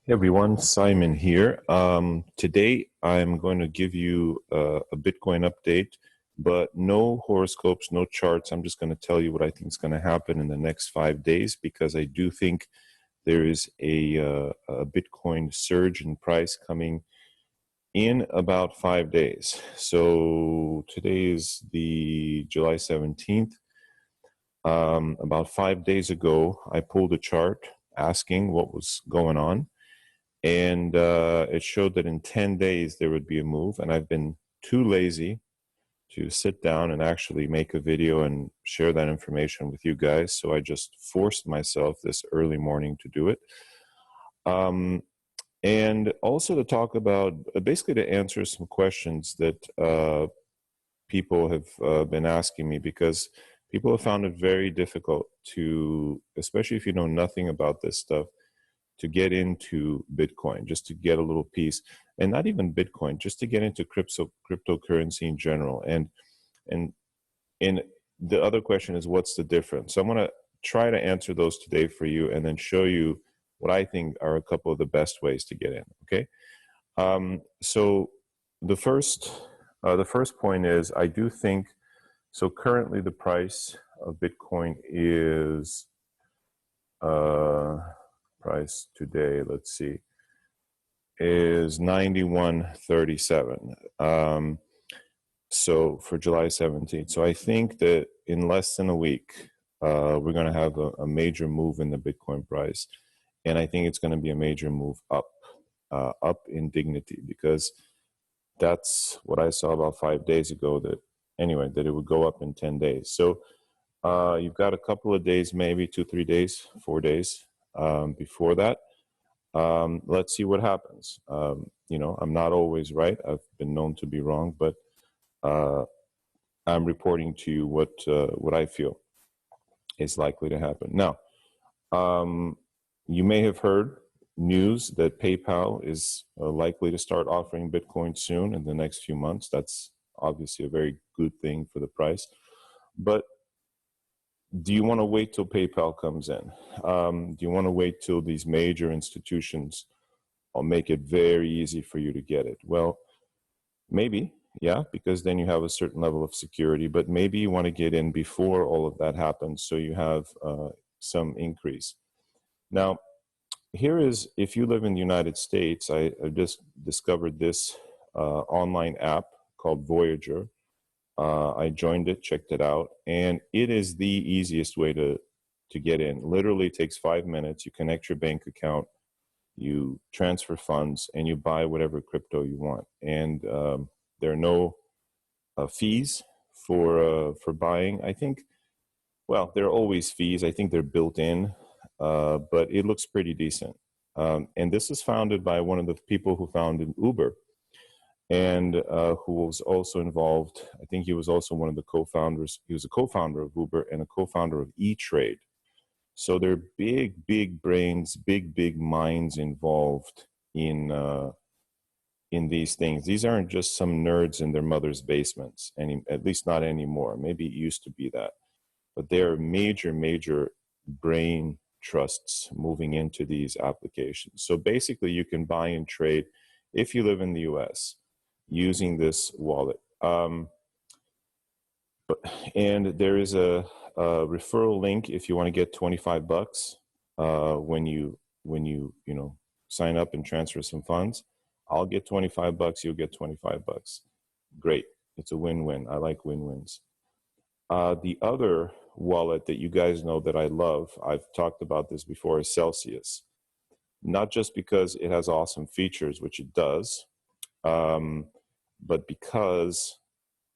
Hey everyone, Simon here. Today I'm going to give you a Bitcoin update, but no horoscopes, no charts. I'm just going to tell you what I think is going to happen in the next 5 days because I do think there is a Bitcoin surge in price coming in about 5 days. So today is the July 17th. About 5 days ago, I pulled a chart asking what was going on. And it showed that in 10 days there would be a move, and I've been too lazy to sit down and actually make a video and share that information with you guys, so I just forced myself this early morning to do it. And also to talk about, basically to answer some questions that people have been asking me, because people have found it very difficult to, especially if you know nothing about this stuff, to get into Bitcoin, just to get a little piece, and not even Bitcoin, just to get into cryptocurrency in general. And the other question is, what's the difference? So I'm going to try to answer those today for you, and then show you what I think are a couple of the best ways to get in. Okay. So the first point is, I do think, so currently the price of Bitcoin is price today, let's see, is 91.37. So for July 17th. So I think that in less than a week, we're going to have a major move in the Bitcoin price. And I think it's going to be a major move up in dignity, because that's what I saw about 5 days ago, that anyway, that it would go up in 10 days. So you've got a couple of days, maybe 2, 3 days, 4 days before that. Let's see what happens. I'm not always right. I've been known to be wrong, but I'm reporting to you what I feel is likely to happen. Now, you may have heard news that PayPal is likely to start offering Bitcoin soon in the next few months. That's obviously a very good thing for the price. But do you want to wait till PayPal comes in? Do you want to wait till these major institutions will make it very easy for you to get it? Well, maybe, yeah, because then you have a certain level of security, but maybe you want to get in before all of that happens, so you have some increase. Now, here is, if you live in the United States, I just discovered this online app called Voyager. I joined it, checked it out, and it is the easiest way to get in. Literally, it takes 5 minutes. You connect your bank account, you transfer funds, and you buy whatever crypto you want. And there are no fees for buying. I think, well, there are always fees. I think they're built in, but it looks pretty decent. And this is founded by one of the people who founded Uber, and who was also involved. I think he was also one of the co-founders. He was a co-founder of Uber and a co-founder of E-Trade. So there are big brains, big minds involved in these things. These aren't just some nerds in their mother's basements, at least not anymore. Maybe it used to be that. But there are major brain trusts moving into these applications. So basically, you can buy and trade, if you live in the US, using this wallet. And there is a referral link if you want to get $25 when you sign up and transfer some funds. I'll get $25, you'll get $25. Great. It's a win-win. I like win-wins. The other wallet that you guys know that I love, I've talked about this before, is Celsius. Not just because it has awesome features, which it does, but because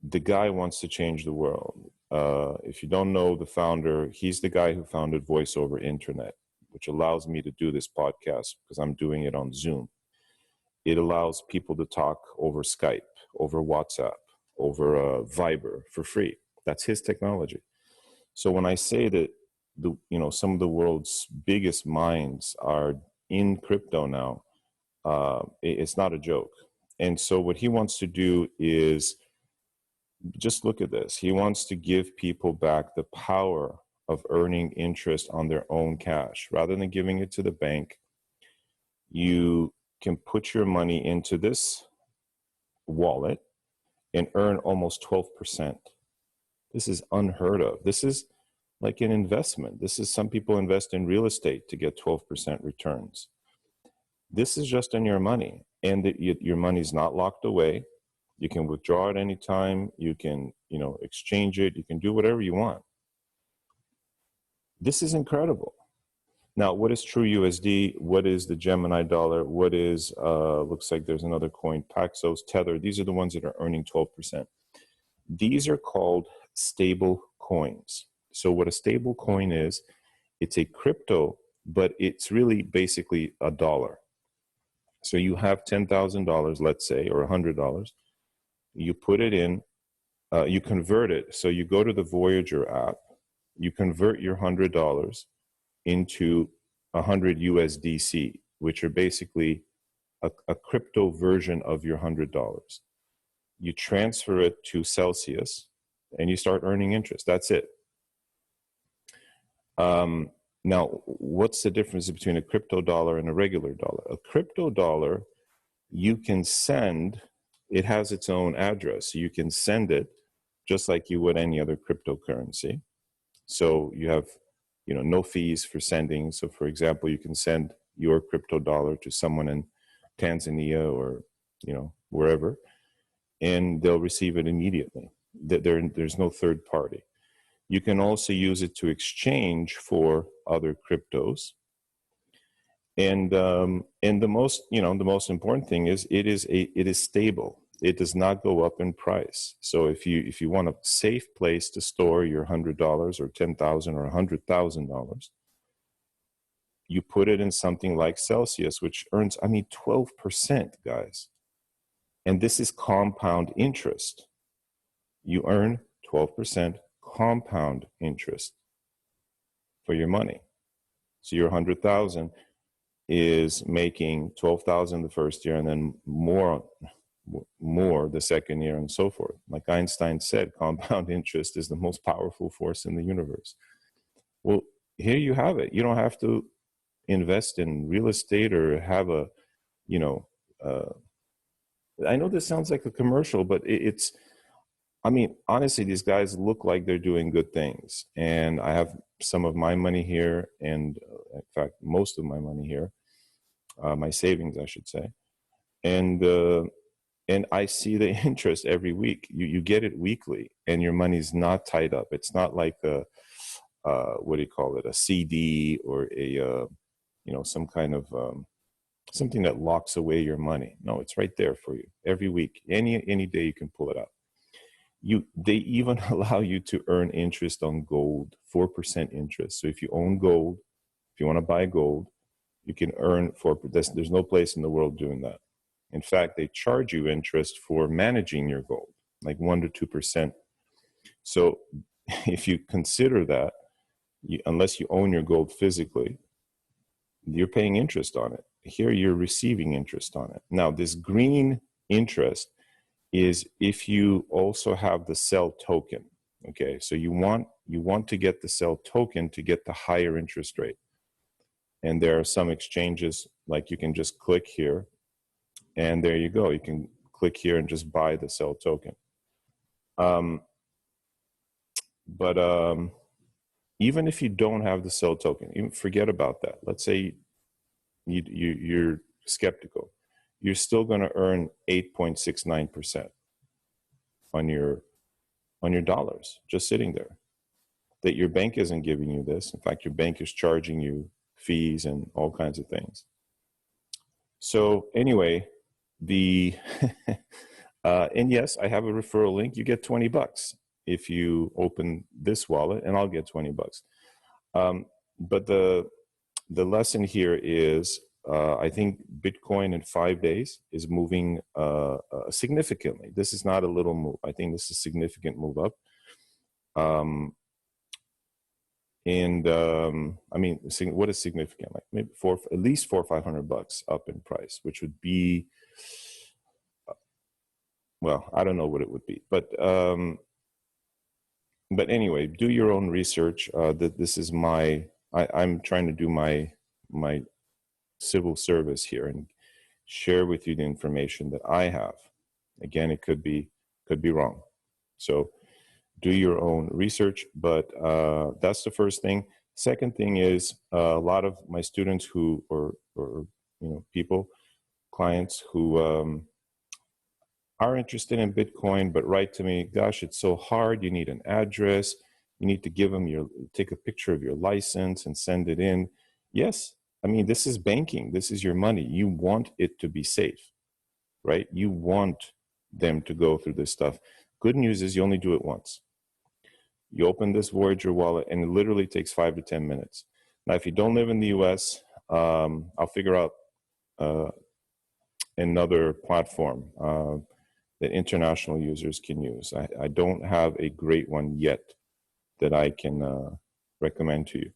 the guy wants to change the world. If you don't know the founder, he's the guy who founded Voice over Internet, which allows me to do this podcast because I'm doing it on Zoom. It allows people to talk over Skype, over WhatsApp, over Viber for free. That's his technology. So when I say that some of the world's biggest minds are in crypto now, it's not a joke. And so what he wants to do is, just look at this. He wants to give people back the power of earning interest on their own cash. Rather than giving it to the bank, you can put your money into this wallet and earn almost 12%. This is unheard of. This is like an investment. This is, some people invest in real estate to get 12% returns. This is just on your money, and your money's not locked away. You can withdraw at any time. You can, exchange it. You can do whatever you want. This is incredible. Now, what is True USD? What is the Gemini dollar? What is, looks like there's another coin, Paxos, Tether. These are the ones that are earning 12%. These are called stable coins. So what a stable coin is, it's a crypto, but it's really basically a dollar. So you have $10,000, let's say, or $100. You put it in, you convert it. So you go to the Voyager app, you convert your $100 into 100 USDC, which are basically a crypto version of your $100. You transfer it to Celsius and you start earning interest. That's it. Now, what's the difference between a crypto dollar and a regular dollar? A crypto dollar, you can send, it has its own address. So you can send it just like you would any other cryptocurrency. So you have, no fees for sending. So for example, you can send your crypto dollar to someone in Tanzania or, wherever, and they'll receive it immediately. There's no third party. You can also use it to exchange for other cryptos. And the most important thing is it is stable. It does not go up in price. So if you want a safe place to store your $100 or $10,000 or $100,000, you put it in something like Celsius, which earns 12%, guys. And this is compound interest. You earn 12% compound interest for your money. So your 100,000 is making 12,000 the first year, and then more the second year, and so forth. Like Einstein said, compound interest is the most powerful force in the universe. Well, here you have it. You don't have to invest in real estate or have a, I know this sounds like a commercial, but it's, honestly, these guys look like they're doing good things. And I have some of my money here, and in fact, most of my money here, my savings, I should say. And I see the interest every week. You get it weekly, and your money's not tied up. It's not like a a CD or a some kind of something that locks away your money. No, it's right there for you every week. Any day you can pull it out. They even allow you to earn interest on gold, 4% interest. So if you own gold, if you want to buy gold, you can earn 4%. There's no place in the world doing that. In fact, they charge you interest for managing your gold, like 1% to 2%. So if you consider that, unless you own your gold physically, you're paying interest on it. Here you're receiving interest on it. Now, this green interest is if you also have the sell token. Okay, so you want to get the sell token to get the higher interest rate. And there are some exchanges, like you can just click here, and there you go. You can click here and just buy the sell token. But even if you don't have the sell token, even forget about that. Let's say you're skeptical. You're still going to earn 8.69% on your dollars just sitting there. That your bank isn't giving you this. In fact, your bank is charging you fees and all kinds of things. So anyway, and yes, I have a referral link. You get $20 if you open this wallet, and I'll get $20. But the lesson here is, I think Bitcoin in 5 days is moving significantly. This is not a little move. I think this is a significant move up. What is significant? Like maybe at least $400 or $500 up in price, which would be, well, I don't know what it would be, but anyway, do your own research. That this is I'm trying to do my civil service here and share with you the information that I have. Again, it could be wrong. So do your own research, but that's the first thing. Second thing is a lot of my students who, or people, clients who are interested in Bitcoin, but write to me, gosh, it's so hard. You need an address. You need to give them take a picture of your license and send it in. Yes, I mean, this is banking. This is your money. You want it to be safe, right? You want them to go through this stuff. Good news is you only do it once. You open this Voyager wallet and it literally takes 5 to 10 minutes. Now, if you don't live in the US, I'll figure out another platform that international users can use. I don't have a great one yet that I can recommend to you.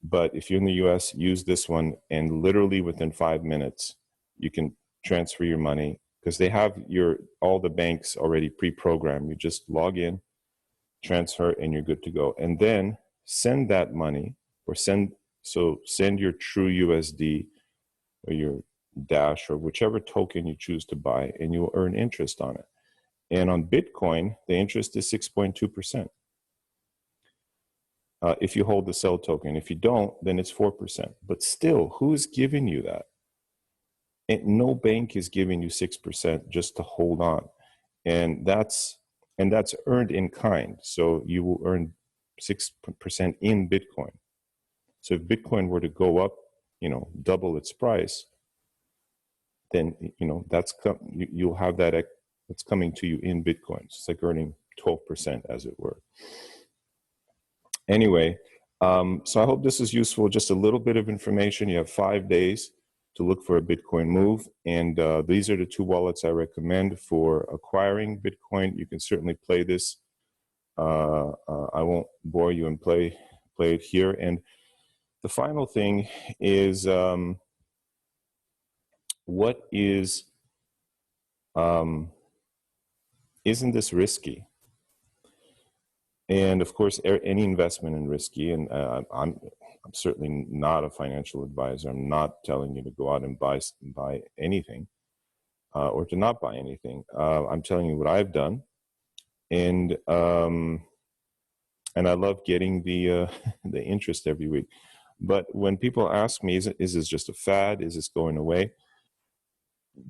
But if you're in the US, use this one, and literally within 5 minutes, you can transfer your money because they have all the banks already pre-programmed. You just log in, transfer, and you're good to go. And then send that money, or send your true USD or your Dash or whichever token you choose to buy, and you'll earn interest on it. And on Bitcoin, the interest is 6.2%. If you hold the sell token. If you don't, then it's 4%. But still, who's giving you that? And no bank is giving you 6% just to hold on. And that's earned in kind. So you will earn 6% in Bitcoin. So if Bitcoin were to go up, double its price, then you'll have that. It's coming to you in Bitcoins. It's like earning 12%, as it were. Anyway, so I hope this is useful. Just a little bit of information. You have 5 days to look for a Bitcoin move, and these are the 2 wallets I recommend for acquiring Bitcoin. You can certainly play this. I won't bore you and play it here. And the final thing is, isn't this risky? And of course, any investment is risky. And I'm certainly not a financial advisor. I'm not telling you to go out and buy anything or to not buy anything. I'm telling you what I've done, and I love getting the the interest every week. But when people ask me, is this just a fad? Is this going away?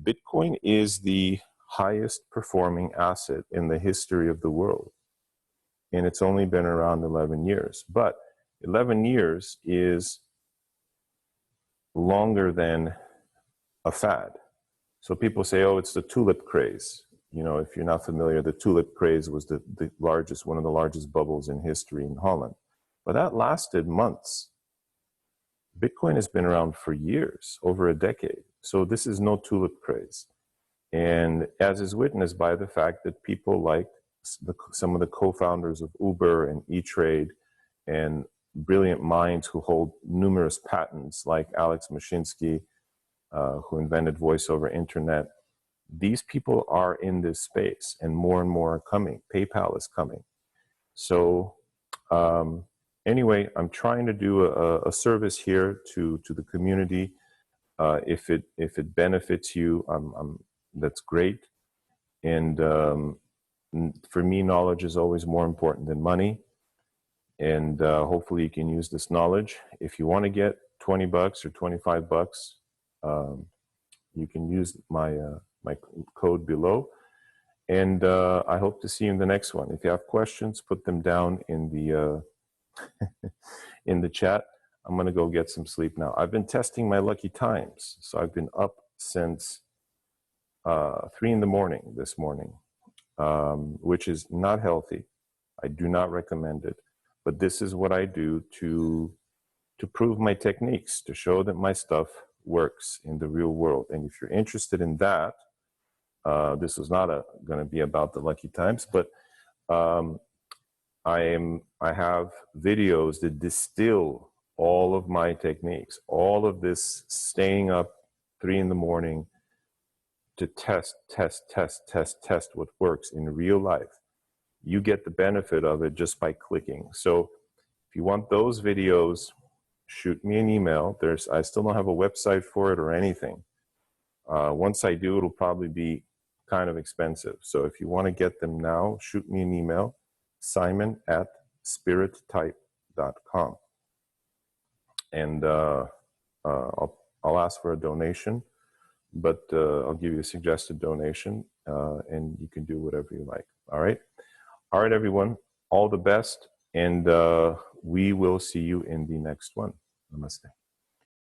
Bitcoin is the highest performing asset in the history of the world. And it's only been around 11 years. But 11 years is longer than a fad. So people say, oh, it's the tulip craze. If you're not familiar, the tulip craze was one of the largest bubbles in history in Holland. But that lasted months. Bitcoin has been around for years, over a decade. So this is no tulip craze. And as is witnessed by the fact that people like some of the co-founders of Uber and E-Trade and brilliant minds who hold numerous patents, like Alex Mashinsky, who invented voice over internet. These people are in this space, and more are coming. PayPal is coming. So anyway, I'm trying to do a service here to the community. If it benefits you, that's great. And for me, knowledge is always more important than money. And hopefully you can use this knowledge. If you want to get $20 or $25, you can use my code below. And I hope to see you in the next one. If you have questions, put them down in the in the chat. I'm going to go get some sleep now. I've been testing my lucky times. So I've been up since 3 in the morning this morning, which is not healthy. I do not recommend it. But this is what I do to prove my techniques, to show that my stuff works in the real world. And if you're interested in that, this was not going to be about the lucky times, but I have videos that distill all of my techniques, all of this staying up 3 in the morning to test what works in real life. You get the benefit of it just by clicking. So if you want those videos, shoot me an email. I still don't have a website for it or anything. Once I do, it'll probably be kind of expensive. So if you want to get them now, shoot me an email, simon@spirittype.com. And I'll ask for a donation, but I'll give you a suggested donation, and you can do whatever you like. All right, everyone. All the best, and we will see you in the next one. Namaste.